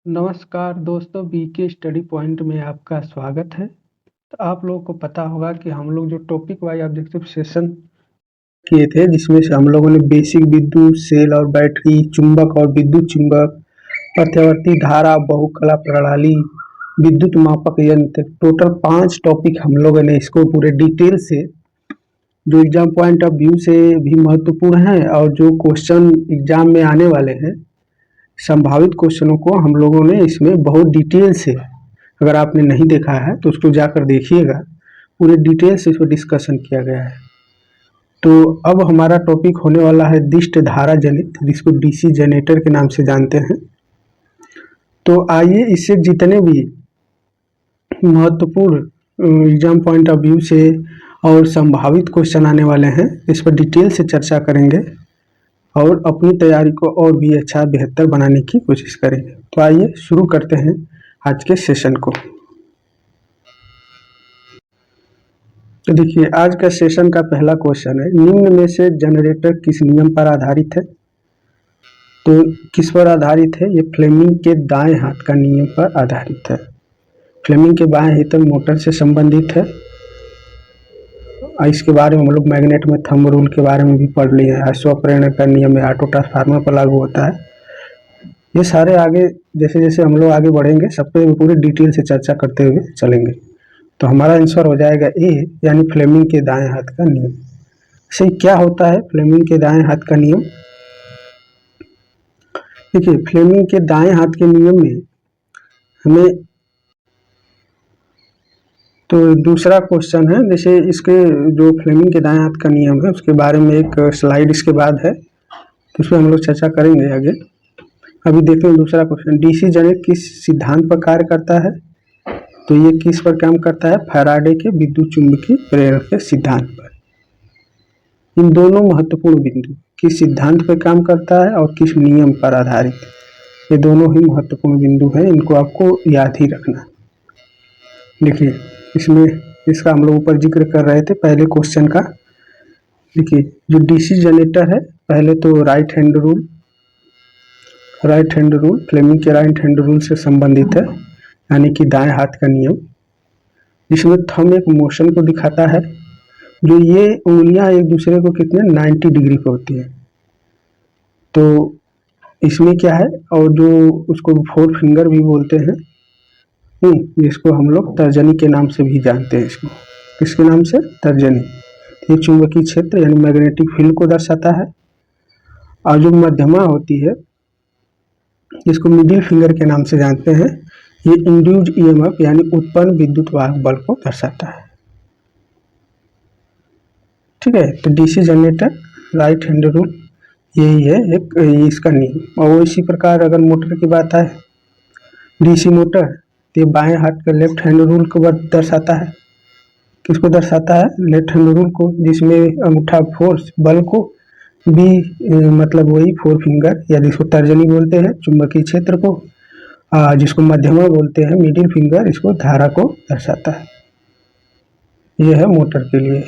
नमस्कार दोस्तों, BK study point में आपका स्वागत है। तो आप लोगों को पता होगा कि हम लोग जो टॉपिक वाइज ऑब्जेक्टिव सेशन किए थे, जिसमें से हम लोगों ने बेसिक विद्युत, सेल और बैटरी, चुंबक और विद्युत चुंबक, मध्यवर्ती धारा, बहुकला प्रणाली, विद्युत मापक यंत्र, टोटल 5 टॉपिक हम लोगों ने इसको पूरे डिटेल से, जो एग्जाम पॉइंट ऑफ व्यू से भी महत्वपूर्ण है और जो क्वेश्चन एग्जाम में आने वाले हैं, संभावित क्वेश्चनों को हम लोगों ने इसमें बहुत डिटेल से, अगर आपने नहीं देखा है तो उसको जाकर देखिएगा। पूरे डिटेल से इसको डिस्कशन किया गया है। तो अब हमारा टॉपिक होने वाला है दिष्ट धारा जनित, जिसको डीसी जनरेटर के नाम से जानते हैं। तो आइए इससे जितने भी महत्वपूर्ण एग्जाम पॉइंट ऑफ व्यू से और संभावित क्वेश्चन आने वाले हैं, इस पर डिटेल से चर्चा करेंगे और अपनी तैयारी को और भी अच्छा बेहतर बनाने की कोशिश करेंगे। तो आइए शुरू करते हैं आज के सेशन को। तो देखिए, आज का सेशन का पहला क्वेश्चन है, निम्न में से जनरेटर किस नियम पर आधारित है? तो किस पर आधारित है? ये फ्लेमिंग के दाएं हाथ का नियम पर आधारित है। फ्लेमिंग के बाएं हाथ मोटर से संबंधित है। इसके बारे में हम लोग मैग्नेट में थंब रूल के बारे में भी पढ़ लिए हैं। स्वप्रेरण का नियम है, ऑटो ट्रांसफार्मर पर लागू होता है। ये सारे आगे जैसे जैसे हम लोग आगे बढ़ेंगे, सब पे पूरी डिटेल से चर्चा करते हुए चलेंगे। तो हमारा आंसर हो जाएगा ए, यानी फ्लेमिंग के दाएं हाथ का नियम। से क्या होता है फ्लेमिंग के दाएं हाथ का नियम? देखिए, फ्लेमिंग के दाएं हाथ के नियम में हमें तो दूसरा क्वेश्चन है, जैसे इसके जो फ्लेमिंग के दाएं हाथ का नियम है उसके बारे में एक स्लाइड इसके बाद है, तो उसमें हम लोग चर्चा करेंगे आगे। अभी देखते हैं दूसरा क्वेश्चन, डीसी जनरेटर किस सिद्धांत पर कार्य करता है? तो ये किस पर काम करता है? फैराडे के विद्युत चुंबकीय प्रेरण के सिद्धांत पर। इन दोनों महत्वपूर्ण बिंदु, किस सिद्धांत पर काम करता है और किस नियम पर आधारित, ये दोनों ही महत्वपूर्ण बिंदु हैं। इनको आपको याद ही रखना। देखिए, इसमें इसका हम लोग ऊपर जिक्र कर रहे थे पहले क्वेश्चन का। देखिए, जो डीसी जनरेटर है, पहले तो राइट हैंड रूल फ्लेमिंग के राइट हैंड रूल से संबंधित है, यानी कि दाएं हाथ का नियम, जिसमें थंब एक मोशन को दिखाता है। जो ये उंगलियां एक दूसरे को कितने 90 डिग्री पर होती है। तो इसमें क्या है, और जो उसको 4 फिंगर भी बोलते हैं, जिसको हम लोग तर्जनी के नाम से भी जानते हैं। इसको किसके नाम से? तर्जनी। ये चुंबकीय क्षेत्र यानी मैग्नेटिक फील्ड को दर्शाता है। और जो मध्यमा होती है, जिसको मिडिल फिंगर के नाम से जानते हैं, ये इंड्यूस्ड ईएमएफ यानी उत्पन्न विद्युत वाहक बल को दर्शाता है। ठीक है, तो DC generator right hand rule यही है एक इसका नियम। और इसी प्रकार अगर मोटर की बात आए, डीसी मोटर, ये बाएं हाथ के लेफ्ट हैंड रूल को दर्शाता है। किसको दर्शाता है? लेफ्ट हैंड रूल को, जिसमें अंगूठा फोर्स बल को भी मतलब वही 4 फिंगर या जिसको तर्जनी बोलते हैं चुंबकीय क्षेत्र को, जिसको मध्यमा बोलते हैं मिडिल फिंगर, इसको धारा को दर्शाता है। यह है मोटर के लिए।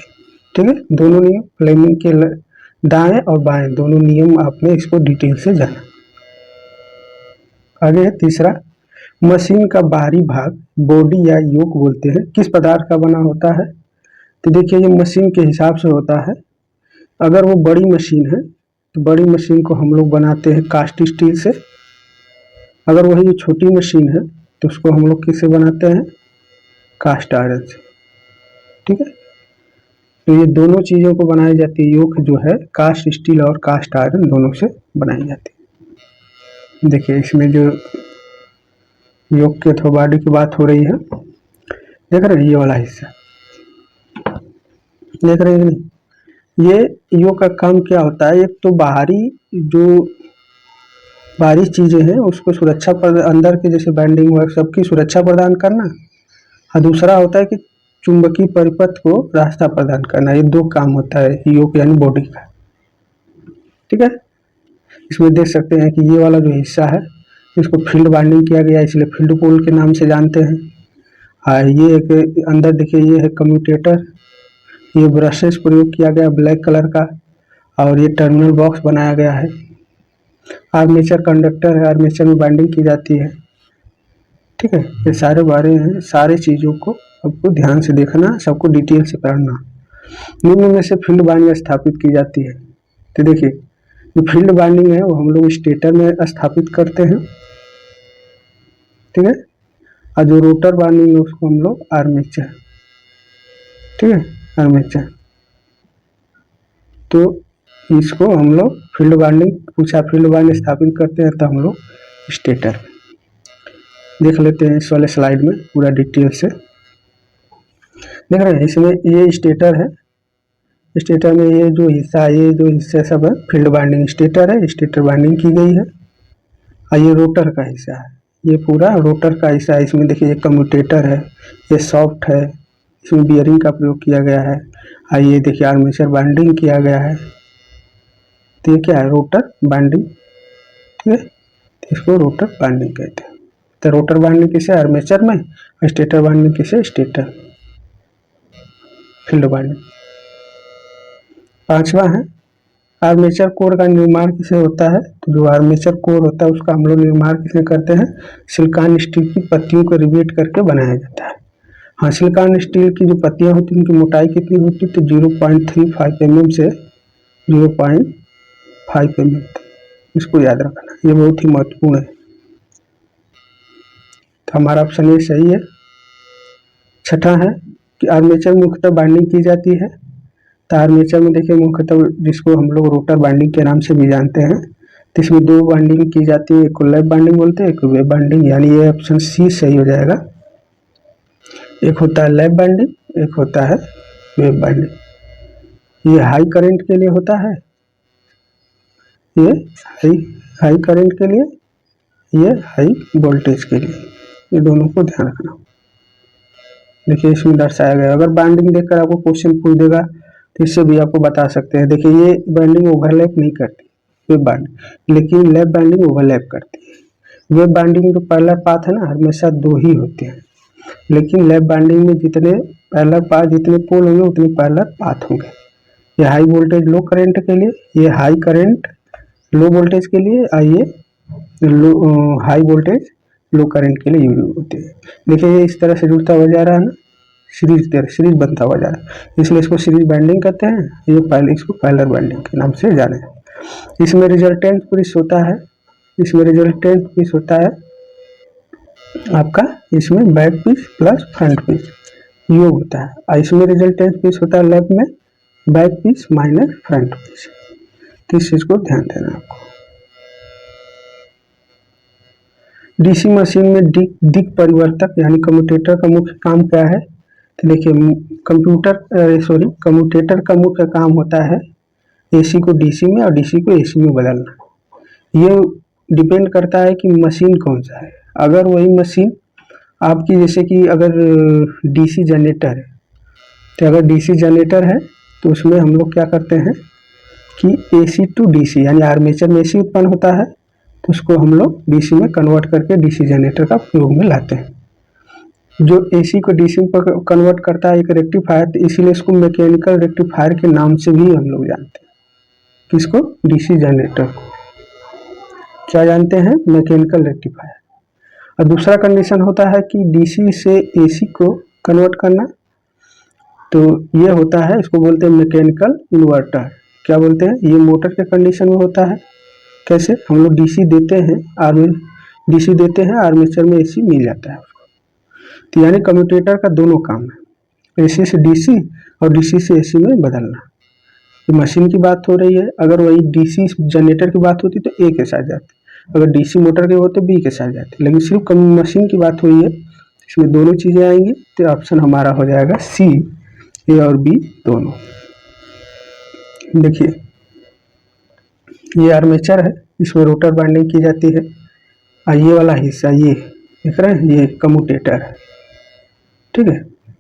ठीक है, दोनों नियम फ्लेमिंग के दाएं और बाएं दोनों नियम आपने इसको डिटेल से जाना। आगे तीसरा, मशीन का बाहरी भाग बॉडी या योक बोलते हैं, किस पदार्थ का बना होता है? तो देखिए, ये मशीन के हिसाब से होता है। अगर वो बड़ी मशीन है तो बड़ी मशीन को हम लोग बनाते हैं कास्ट स्टील से। अगर वही छोटी मशीन है तो उसको हम लोग किससे बनाते हैं? कास्ट आयरन से। ठीक है, तो ये दोनों चीज़ों को बनाई जाती है। योक जो है कास्ट स्टील और कास्ट आयरन दोनों से बनाई जाती है। देखिए, इसमें जो योक के अथवा बॉडी की बात हो रही है, देख रहे हैं ये वाला हिस्सा, देख रहे हैं नहीं? ये योक का काम क्या होता है? एक तो जो बाहरी चीजें हैं उसको सुरक्षा पर, अंदर के जैसे बैंडिंग वर्क सबकी सुरक्षा प्रदान करना, और दूसरा होता है कि चुंबकीय परिपथ को रास्ता प्रदान करना। ये 2 काम होता है योक यानी बॉडी का। ठीक है, इसमें देख सकते हैं कि ये वाला जो हिस्सा है इसको फील्ड बाइंडिंग किया गया, इसलिए फील्ड पोल के नाम से जानते हैं। ये एक अंदर देखिए, ये है कम्यूटेटर, ये ब्रशेस प्रयोग किया गया ब्लैक कलर का, और ये टर्मिनल बॉक्स बनाया गया है। आर्मेचर कंडक्टर है, आर्मेचर में बाइंडिंग की जाती है। ठीक है। ये सारे बारे हैं, सारे चीज़ों को आपको ध्यान से देखना, सबको डिटेल से पढ़ना। निम्न में से फील्ड बाइंडिंग स्थापित की जाती है। तो देखिए जो फील्ड बाइंडिंग है वो हम लोग स्टेटर में स्थापित करते हैं, ठीक है, और जो रोटर बाइंडिंग है उसको हम लोग आर्मेचर, ठीक है, आर्मेचर। तो इसको हम लोग फील्ड बाइंडिंग पूछा, फील्ड बाइंडिंग स्थापित करते हैं तो हम लोग स्टेटर देख लेते हैं इस वाले स्लाइड में पूरा डिटेल से देख रहे हैं। इसमें ये स्टेटर है, स्टेटर में ये जो हिस्सा सब है फील्ड बाइंडिंग स्टेटर है, स्टेटर बाइंडिंग की गई है। और ये रोटर का हिस्सा है, ये पूरा रोटर का हिस्सा है। इसमें देखिए ये कम्यूटेटर है, ये सॉफ्ट है, इसमें बियरिंग का प्रयोग किया गया है। और ये देखिए आर्मेचर बाइंडिंग किया गया है। तो ये क्या है, रोटर बाइंडिंग, ठीक है, इसको रोटर बाइंडिंग कहते हैं। तो रोटर बाइंडिंग किसे, आर्मेचर में, स्टेटर बाइंडिंग किसे, स्टेटर फील्ड बाइंडिंग। पांचवा है आर्मेचर कोर का निर्माण किसे होता है। तो जो आर्मेचर कोर होता है उसका हम लोग निर्माण किसे करते हैं, सिलिकॉन स्टील की पत्तियों को रिवेट करके बनाया जाता है। हाँ, सिलिकॉन स्टील की जो पत्तियां होती हैं उनकी मोटाई कितनी होती है, तो 0.35 mm से 0.5 mm, इसको याद रखना, ये बहुत ही महत्वपूर्ण है। तो हमारा ऑप्शन ये सही है। छठा है कि आर्मेचर मुख्यतः बाइंडिंग की जाती है। तो आर्मेचर में देखिए मुख्यतः जिसको हम लोग रोटर बाइंडिंग के नाम से भी जानते हैं, तो इसमें दो बाइंडिंग की जाती है, एक को लैप बाइंडिंग बोलते हैं, एक वेब बाइंडिंग, यानी ये ऑप्शन सी सही हो जाएगा। एक होता है लैप बाइंडिंग, एक होता है वेब बाइंडिंग। ये हाई करंट के लिए होता है, ये हाई करंट के लिए, ये हाई वोल्टेज के लिए, ये दोनों को ध्यान रखना। देखिए इसमें दर्शाया गया, अगर बाइंडिंग देखकर आपको क्वेश्चन पूछ देगा तो इससे भी आपको बता सकते हैं। देखिए ये बाइंडिंग ओवरलैप नहीं करती वेब बाइंडिंग, लेकिन लैप बाइंडिंग ओवरलैप करती है। वेब बाइंडिंग जो पैरेलल पाथ है ना, हमेशा दो ही होते हैं, लेकिन लैप बाइंडिंग में जितने पैरेलल पाथ, जितने पोल होंगे उतने पैरेलल पाथ होंगे। ये हाई वोल्टेज लो करंट के लिए, ये हाई करंट लो वोल्टेज के लिए, और ये हाई वोल्टेज लो करंट के लिए यूज होते हैं। देखिए ये इस तरह से जुड़ता हुआ जा रहा है ना, सीरीज बनता हुआ जा रहा है, इसलिए इसको सीरीज बाइंडिंग कहते हैं। ये पहले इसको पैरेलल बाइंडिंग के नाम से जाने। इसमें रिजल्टेंट पीस होता है, इसमें रिजल्टेंट पीस होता है आपका, इसमें back piece plus front piece योग होता है, और इसमें रिजल्टेंट पीस होता है लेफ्ट में back piece minus front piece. तो इस चीज को ध्यान देना आपको। डीसी मशीन में दिक परिवर्तक यानी कम्यूटेटर का मुख्य काम क्या है। तो देखिए कम्यूटेटर का मुख्य काम होता है एसी को डीसी में और डीसी को एसी में बदलना। ये डिपेंड करता है कि मशीन कौन सा है। अगर वही मशीन आपकी, जैसे कि अगर डीसी जनरेटर है, तो अगर डीसी जनरेटर है तो उसमें हम लोग क्या करते हैं कि एसी टू डीसी यानी आर्मेचर में एसी उत्पन्न होता है, तो उसको हम लोग डीसी में कन्वर्ट करके डीसी जनरेटर का प्रयोग में लाते हैं। जो एसी को डीसी में कन्वर्ट करता है एक रेक्टिफायर, तो इसीलिए इसको मैकेनिकल रेक्टिफायर के नाम से भी हम लोग जानते हैं। किसको, डीसी जनरेटर को क्या जानते हैं, मैकेनिकल रेक्टिफायर। और दूसरा कंडीशन होता है कि डीसी से एसी को कन्वर्ट करना, तो ये होता है, इसको बोलते हैं मैकेनिकल इन्वर्टर। क्या बोलते हैं, ये मोटर के कंडीशन में होता है। कैसे, हम लोग डीसी देते हैं, आर्मेचर में एसी मिल जाता है। तो यानी कम्यूटेटर का दोनों काम है, एसी से डीसी और डीसी से एसी में बदलना। ये मशीन की बात हो रही है, अगर वही डीसी जनरेटर की बात होती तो ए के साथ जाती, अगर डीसी मोटर के होते बी के साथ जाती, लेकिन सिर्फ मशीन की बात हुई है, इसमें दोनों चीजें आएंगी। तो ऑप्शन हमारा हो जाएगा सी, ए और बी दोनों। देखिए ये आर्मेचर है, इसमें रोटर बाइंडिंग की जाती है, और ये वाला हिस्सा ये देख रहे हैं, ये कम्यूटेटर है, ठीक है,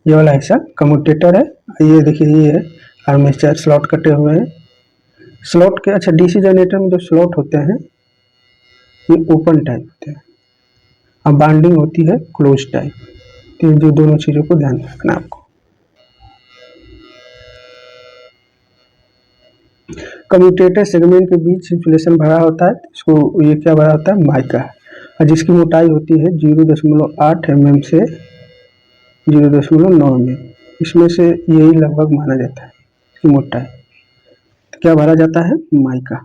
ये वाला हिस्सा कम्यूटेटर है। ये देखिए ये है आर्मेचर, स्लॉट कटे हुए हैं, स्लॉट के। अच्छा, डीसी जनरेटर में जो स्लॉट होते हैं ये ओपन टाइप होते हैं, और बाइंडिंग होती है क्लोज टाइप। तो जो दोनों चीजों को ध्यान रखना आपको। कम्यूटेटर सेगमेंट के बीच इंसुलेशन भरा होता है, इसको ये क्या भरा होता है, माइका। और जिसकी मोटाई होती है 0.8 mm से 0.9 mm, इसमें से यही लगभग माना जाता है इसकी मोटाई। तो क्या भरा जाता है? माइका।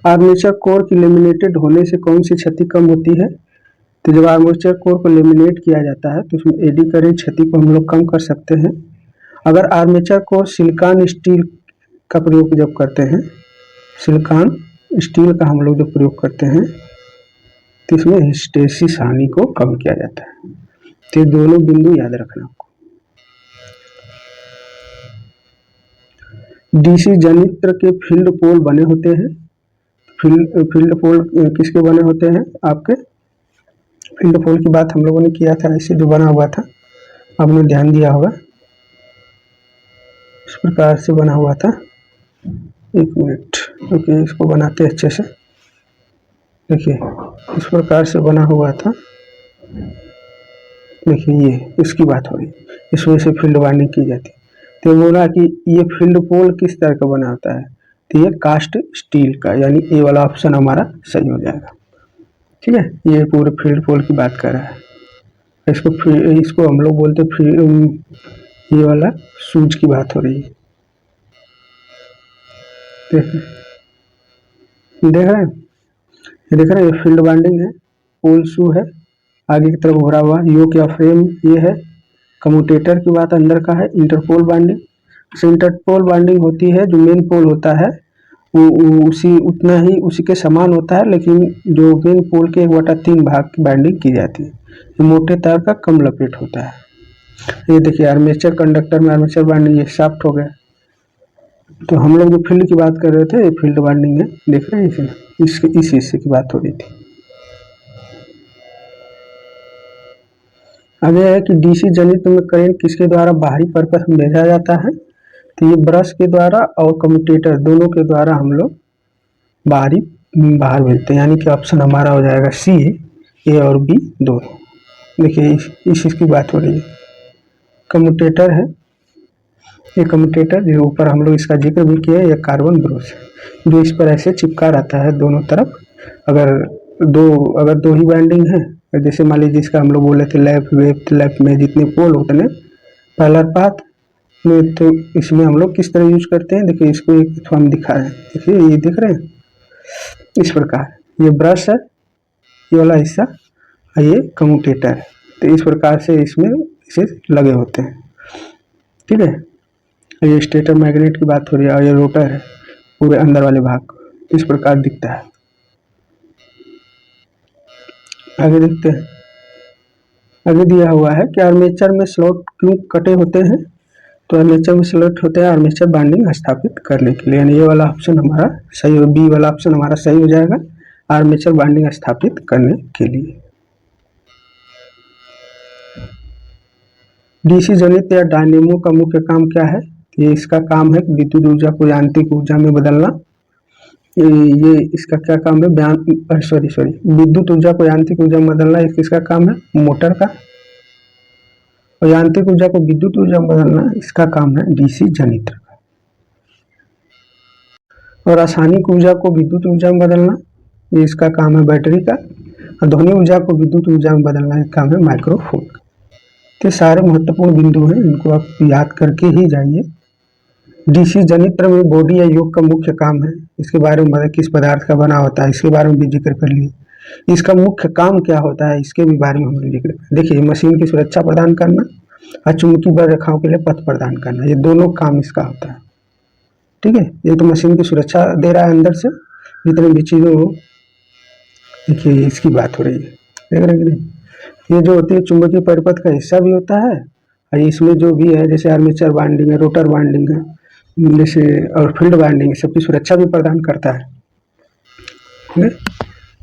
आर्मेचर कोर की लेमिनेटेड होने से कौन सी क्षति कम होती है? तो जब आर्मेचर कोर को लेमिनेट किया जाता है तो उसमें एडी करंट क्षति को हम लोग कम कर सकते हैं। अगर आर्मेचर कोर सिलिकॉन स्टील का प्रयोग जब करते हैं, सिलिकॉन स्टील का हम लोग जब प्रयोग करते हैं तो इसमें हिस्टैरिसीस हानि को कम किया जाता है। तो ये दोनों बिंदु याद रखना आपको। डीसी जनित्र के फील्ड पोल बने होते हैं। फील्ड पोल किसके बने होते हैं? आपके फील्ड पोल की बात हम लोगों ने किया था, ऐसे जो बना हुआ था, आपने ध्यान दिया होगा, इस प्रकार से बना हुआ था। एक मिनट, ओके, इसको बनाते हैं अच्छे से। देखिए इस प्रकार से बना हुआ था। देखिए ये इसकी बात हो रही, इसमें से फील्ड वाइंडिंग की जाती है। तो बोला कि ये फील्ड पोल किस तरह का बना होता है? तो ये कास्ट स्टील का, यानी ए वाला ऑप्शन हमारा सही हो जाएगा। ठीक है, ये पूरे फील्ड पोल की बात कर रहा है। इसको हम लोग बोलते ये वाला सूज की बात हो रही है। देख रहे हैं, ये फील्ड बाइंडिंग है, पोल शू है, आगे की तरफ भरा हुआ योक या फ्रेम ये है। कम्यूटेटर की बात अंदर का है। इंटरपोल बाइंडिंग, इंटरपोल बाइंडिंग होती है जो मेन पोल होता है वो उसी उतना ही उसी के समान होता है, लेकिन जो मेन पोल के 1/3 भाग की बाइंडिंग की जाती है। ये मोटे तार का कम लपेट होता है। ये देखिए आर्मेचर कंडक्टर में आर्मेचर बाइंडिंग ये शाफ्ट हो गया। तो हम लोग जो फील्ड की बात कर रहे थे, ये फील्ड बाइंडिंग है, देख रहे हैं इसे, इस हिस्से की बात हो रही थी। आगे है कि डीसी जनित्र में करंट किसके द्वारा बाहरी पर्पस में भेजा जाता है? तो ये ब्रश के द्वारा और कम्यूटेटर दोनों के द्वारा हम लोग बाहर भेजते हैं, यानी कि ऑप्शन हमारा हो जाएगा सी, ए और बी दोनों। देखिए इस की बात हो रही है। कम्यूटेटर है, ये कम्यूटेटर जो ऊपर हम लोग इसका जिक्र भी किया है, ये कार्बन ब्रश है जो इस पर ऐसे चिपका रहता है दोनों तरफ। अगर दो ही बाइंडिंग है, जैसे मान लीजिए इसका हम लोग बोले थे लेफ्ट में जितने पोल उतने पैरेलल पाथ में, तो इसमें हम लोग किस तरह यूज करते हैं? देखिए इसको एक हम दिखा रहे हैं, देखिए ये दिख रहे हैं इस प्रकार। ये ब्रश है, ये वाला हिस्सा, और ये कम्यूटेटर है। तो इस प्रकार से इसमें इसे लगे होते हैं। ठीक है, ये स्टेटर मैग्नेट की बात हो रही है, और ये रोटर है पूरे अंदर वाले भाग, इस प्रकार दिखता है। आगे देखते हैं, आगे दिया हुआ है कि आर्मेचर में स्लॉट क्यों कटे होते हैं? तो आर्मेचर में स्लॉट होते हैं आर्मेचर बाइंडिंग स्थापित करने के लिए, यानी ये वाला ऑप्शन हमारा सही हो, बी वाला ऑप्शन हमारा सही हो जाएगा, आर्मेचर बाइंडिंग स्थापित करने के लिए। डीसी जनित या डायनेमो का मुख्य काम क्या है? ये इसका काम है विद्युत ऊर्जा को यांत्रिक ऊर्जा में बदलना। ये इसका क्या काम है? विद्युत ऊर्जा को यांत्रिक ऊर्जा में बदलना, ये किसका काम है? मोटर का। और यांत्रिक ऊर्जा को विद्युत ऊर्जा में बदलना, इसका काम है डीसी जनित्र का। और रासायनिक ऊर्जा को विद्युत ऊर्जा में बदलना, ये इसका काम है बैटरी का। और ध्वनि ऊर्जा को विद्युत ऊर्जा में बदलना, इसका काम है माइक्रोफोन का। तो सारे महत्वपूर्ण बिंदु हैं, इनको आप याद करके ही जाइए। डीसी जनित्र में बॉडी या योक का मुख्य काम है, इसके बारे में बताया, किस पदार्थ का बना होता है इसके बारे में भी जिक्र कर लिए। इसका मुख्य काम क्या होता है इसके भी बारे में हमने जिक्र किया। देखिए मशीन की सुरक्षा प्रदान करना और चुंबकीय बल रेखाओं के लिए पथ प्रदान करना, ये दोनों काम इसका होता है। ठीक है, ये तो मशीन की सुरक्षा दे रहा है अंदर से, जितने भी चीज़ें हो। देखिए इसकी बात हो रही है, देख रहे हैं कि नहीं? ये जो होती है चुंबकीय परिपथ का हिस्सा भी होता है, और इसमें जो भी है जैसे आर्मेचर बाइंडिंग है, रोटर बाइंडिंग है, जैसे और फील्ड बाइंडिंग, सबकी सुरक्षा भी प्रदान करता है।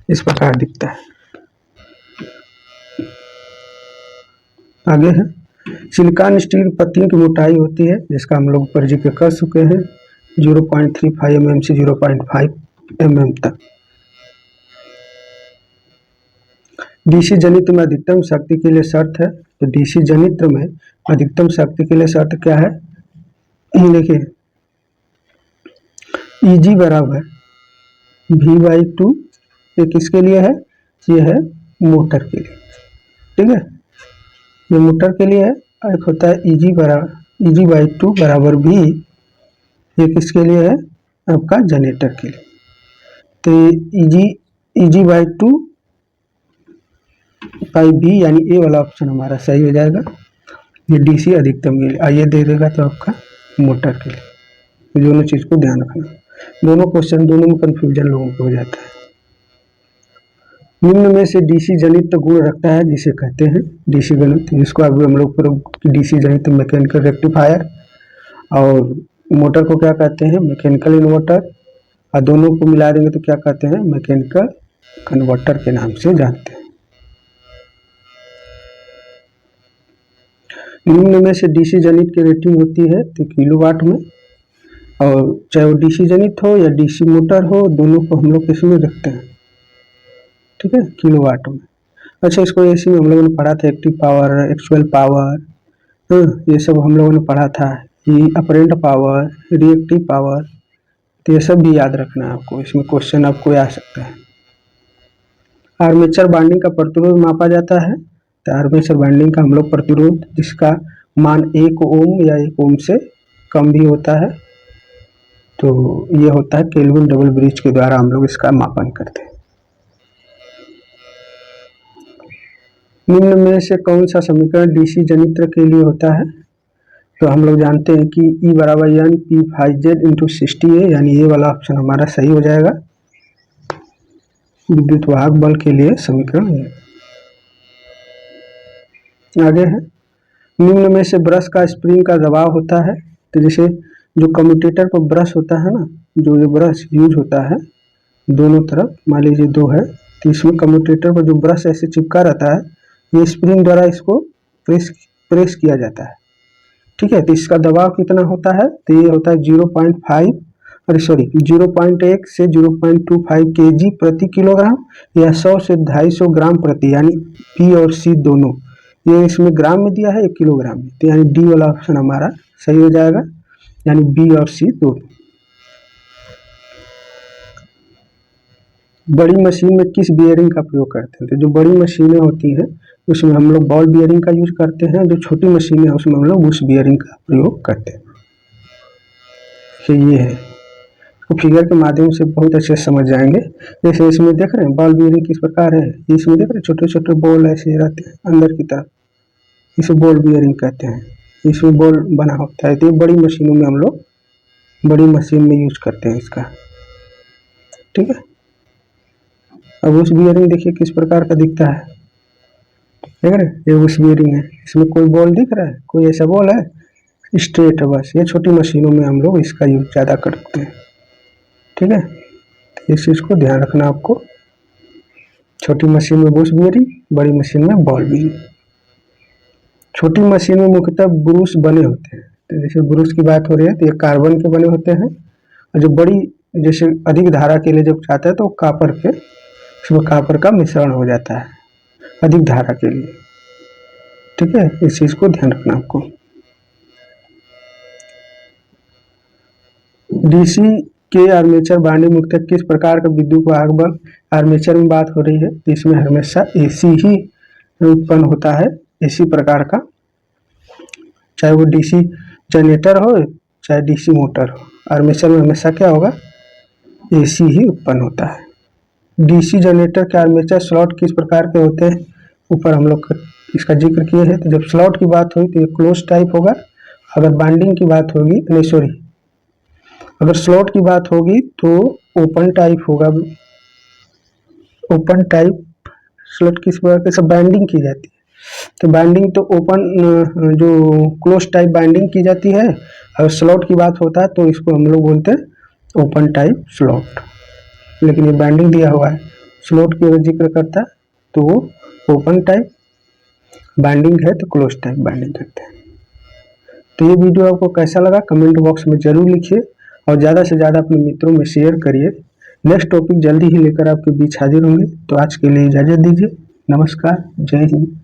इस प्रकार दिखता है। आगे है सिलिकॉन स्टील पत्तियों की मोटाई होती है, जिसका हम लोग ऊपर जिक्र कर चुके हैं, 0.35 mm से 0.5 mm तक। डीसी जनित्र में अधिकतम शक्ति के लिए शर्त है, तो डीसी जनित्र में अधिकतम शक्ति के लिए शर्त क्या है? देखिए Eg बराबर V/2 ये किसके लिए है, ये है मोटर के लिए, ठीक है, ये मोटर के लिए है। एक होता है Eg/2 बराबर V, ये किसके लिए है, आपका जनरेटर के लिए। तो Eg/2 बाई V यानी ए वाला ऑप्शन हमारा सही हो जाएगा। ये DC अधिकतम के लिए आइए दे देगा तो आपका मोटर के लिए। दोनों चीज को ध्यान रखना, दोनों क्वेश्चन दोनों में कंफ्यूजन लोगों को हो जाता है। निम्न में से DC जनित गुण रखता है जिसे कहते हैं DC गणित, जिसको अभी हम लोग DC जनित मैकेनिकल रेक्टिफायर, और मोटर को क्या कहते हैं, मैकेनिकल इन्वर्टर, और दोनों को मिला देंगे तो क्या कहते हैं, मैकेनिकल कन्वर्टर के नाम से जानते हैं। निम्न में से DC जनित की रेटिंग होती है तो किलोवाट में, और चाहे वो DC जनित हो या DC मोटर हो, दोनों को हम लोग किसमें रखते हैं, ठीक है, किलोवाट में। अच्छा, इसको AC में हम लोगों ने पढ़ा था, एक्टिव पावर, एक्चुअल पावर, ये सब हम लोगों ने पढ़ा था, ये अपरेंट पावर, रिएक्टिव पावर, तो ये सब भी याद रखना है आपको, इसमें क्वेश्चन आपको आ सकता है। आर्मेचर बाइंडिंग का प्रतिरोध मापा जाता है, तो आर्मेचर बाइंडिंग का हम लोग प्रतिरोध जिसका मान 1 ओम या 1 ओम से कम भी होता है, तो ये होता है केल्विन डबल ब्रिज के द्वारा हम लोग इसका मापन करते हैं। निम्न में से कौन सा समीकरण DC जनित्र के लिए होता है, तो हम लोग जानते हैं कि E बराबर N P/Z × 60A, यानी ये वाला ऑप्शन हमारा सही हो जाएगा। विद्युत वाहक बल के लिए समीकरण है। आगे है, निम्न में से ब्रश का स्प्रिंग का दबाव होता है, तो जैसे जो कम्यूटेटर पर ब्रश होता है ना, जो ये ब्रश यूज होता है दोनों तरफ, मान लीजिए 2 है, तो इसमें कम्यूटेटर पर जो ब्रश ऐसे चिपका रहता है, ये स्प्रिंग द्वारा इसको प्रेस किया जाता है, ठीक है। तो इसका दबाव कितना होता है, तो ये होता है 0.1 से 0.25 kg प्रति किलोग्राम, या 100 से 250 ग्राम प्रति, यानी P और C दोनों, ये इसमें ग्राम में दिया है, 1 किलोग्राम में, तो यानी D वाला ऑप्शन हमारा सही हो जाएगा, यानी B और C दोनों। बड़ी मशीन में किस बियरिंग का प्रयोग करते हैं, तो जो बड़ी मशीनें होती हैं उसमें हम लोग बॉल बियरिंग का यूज करते हैं, जो छोटी मशीनें हैं उसमें हम लोग बुश बियरिंग का प्रयोग करते हैं। तो ये है, तो फिगर के माध्यम से बहुत अच्छे से समझ जाएंगे। जैसे इसमें देख रहे हैं बॉल बियरिंग किस प्रकार है, इसमें देख रहे हैं छोटे छोटे बॉल ऐसे रहते हैं अंदर की तरफ, इसे बॉल बियरिंग कहते हैं, इसमें बॉल बना होता है। तो ये बड़ी मशीनों में हम लोग बड़ी मशीन में यूज करते हैं इसका, ठीक है। अब उस बियरिंग देखिए किस प्रकार का दिखता है, देख रहे हैं, ये उस बियरिंग है, इसमें कोई बॉल दिख रहा है, कोई ऐसा बॉल है, स्ट्रेट है बस। ये छोटी मशीनों में हम लोग इसका यूज ज़्यादा करते हैं, ठीक है। तो इस चीज़ को ध्यान रखना आपको, छोटी मशीन में बुश बियरिंग, बड़ी मशीन में बॉल बियरिंग। छोटी मशीन में मुख्यतः ब्रूस बने होते हैं, तो जैसे ब्रूस की बात हो रही है तो ये कार्बन के बने होते हैं, और जो बड़ी जैसे अधिक धारा के लिए जब चाहते हैं तो कापर के, उसमें कापर का मिश्रण हो जाता है अधिक धारा के लिए, ठीक है। इस चीज को ध्यान रखना आपको। DC के आर्मेचर बाइंडिंग मुख्यतः किस प्रकार का विद्युत वाहक बल, आर्मेचर में बात हो रही है तो इसमें हमेशा AC ही उत्पन्न होता है, इसी प्रकार का, चाहे वो DC जनरेटर हो चाहे DC मोटर हो, आर्मेचर में हमेशा क्या होगा, AC ही उत्पन्न होता है। DC जनरेटर के आर्मेचर स्लॉट किस प्रकार के होते हैं, ऊपर हम लोग इसका जिक्र किए हैं। तो जब स्लॉट की बात हुई तो ये क्लोज टाइप होगा, अगर बाइंडिंग की बात होगी, नहीं सॉरी, अगर स्लॉट की बात होगी तो ओपन टाइप होगा। ओपन टाइप स्लॉट किस प्रकार से बाइंडिंग की जाती है, तो बाइंडिंग तो ओपन जो क्लोज टाइप बाइंडिंग की जाती है, अगर स्लॉट की बात होता है तो इसको हम लोग बोलते हैं ओपन टाइप स्लॉट, लेकिन ये बाइंडिंग दिया हुआ है, स्लॉट की अगर जिक्र करता है तो वो ओपन टाइप बाइंडिंग है तो क्लोज टाइप बाइंडिंग करते हैं। तो ये वीडियो आपको कैसा लगा कमेंट बॉक्स में जरूर लिखिए, और ज़्यादा से ज़्यादा अपने मित्रों में शेयर करिए। नेक्स्ट टॉपिक जल्दी ही लेकर आपके बीच हाजिर होंगे, तो आज के लिए इजाज़त दीजिए। नमस्कार, जय हिंद।